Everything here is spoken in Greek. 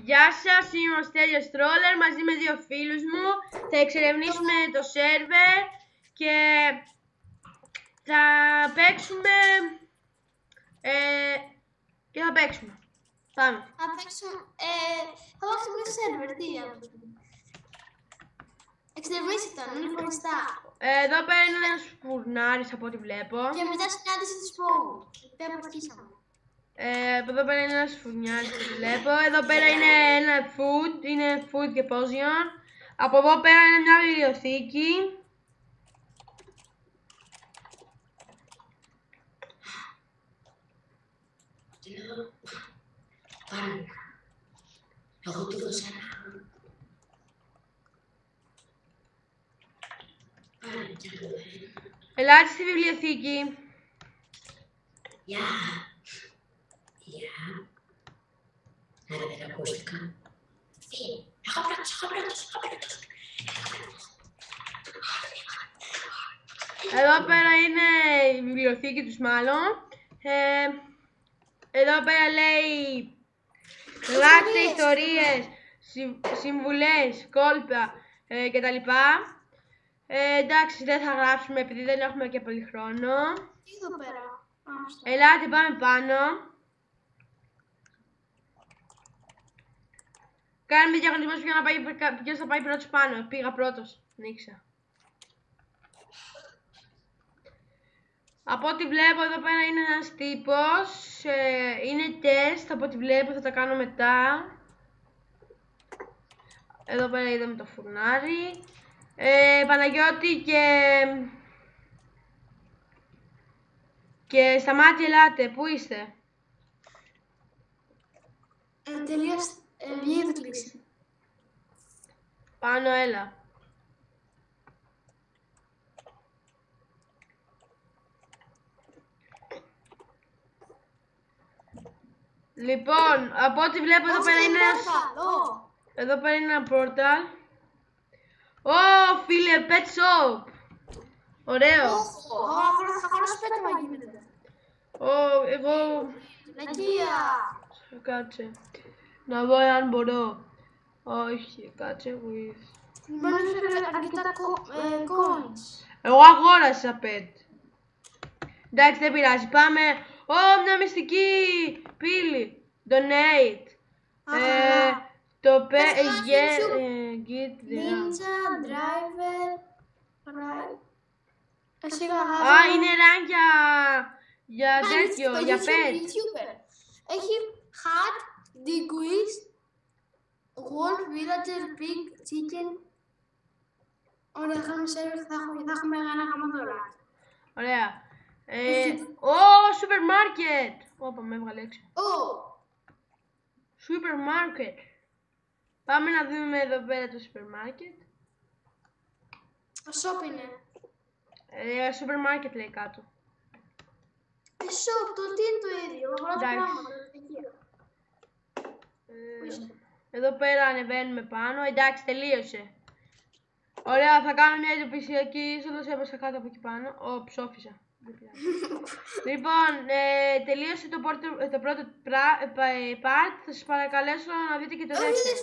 Γεια σας, είμαι ο Στέλιος Τρόλερ μαζί με δύο φίλους μου. Θα εξερευνήσουμε το σερβερ και θα παίξουμε. Πάμε. Θα παίξουμε το σερβερ, τι εξερευνήσει το, είναι χωριστά. Εδώ πέρα είναι ένας φουρνάρης από ό,τι βλέπω. Και μετά συνάντηση του σπόγου. Δεν αρχίσαμε. Εδώ πέρα είναι ένας φουρνιάρης που βλέπω. Εδώ πέρα είναι ένα food, είναι food και potion. Από εδώ πέρα είναι μια βιβλιοθήκη. Πάρε. Εγώ του δώσα ένα. Πάρε κι άλλο. Ελάτε στη βιβλιοθήκη. Γεια. Γεια. Άρα δεν ακούστηκα. Εγώ πρώτος. Εδώ πέρα είναι η βιβλιοθήκη τους μάλλον. Εδώ πέρα λέει γράψτε ιστορίες, συμβουλές, κόλπα κτλ. Εντάξει, δεν θα γράψουμε επειδή δεν έχουμε και πολύ χρόνο. Τι εδώ πέρα. Ελάτε, πάμε πάνω. Κάνουμε διαγωνισμούς για να πάει ποιος θα πάει πρώτος πάνω. Πήγα πρώτος, νίξα. Από ό,τι βλέπω εδώ πέρα είναι ένας τύπος, είναι τεστ, από ό,τι βλέπω θα τα κάνω μετά. Εδώ πέρα είδαμε το φουρνάρι. Παναγιώτη και Σταμάτη, ελάτε, πού είστε? Τελείωσε, βγήκε το κλείσει. Πάνω, έλα. Λοιπόν, από ό,τι βλέπω εδώ πέρα είναι ένας... Εδώ πέρα είναι ένα πόρταλ. Ω, φίλε, pet shop. Ωραίο. Θα χωρώσω πέταμα γίνεται. Εγώ... Λακία. Κάτσε. Να δω αν μπορώ. Όχι, κάτσε, with... Μπορεί να φέρει αρκετά coins. Εγώ αγόρασα pet. Εντάξει, δεν πειράζει. Πάμε. Μια μυστική πύλη. Donate. Το get Ninja, driver, είναι rank για τέτοιο, για pet. Έχει hat, Diguist, wolf, villager, pig, chicken. Ωραία, θα κάνουμε σερβερ, θα έχουμε ένα γαμαδόρα. Ωραία. Σούπερ μάρκετ. Όπα, με έβγαλε έξω. Σούπερ μάρκετ. Πάμε να δούμε εδώ πέρα το σούπερ μάρκετ. Το shop είναι. Σούπερ μάρκετ λέει κάτω. Shop, τι είναι το ίδιο. Εδώ πέρα ανεβαίνουμε πάνω. Εντάξει, τελείωσε. Ωραία, θα κάνω μια εντοπισιακή είσοδος. Έπεσα κάτω από εκεί πάνω. Ψόφισα. Λοιπόν, τελείωσε το πρώτο part. Θα σας παρακαλέσω να δείτε και το δεύτερο.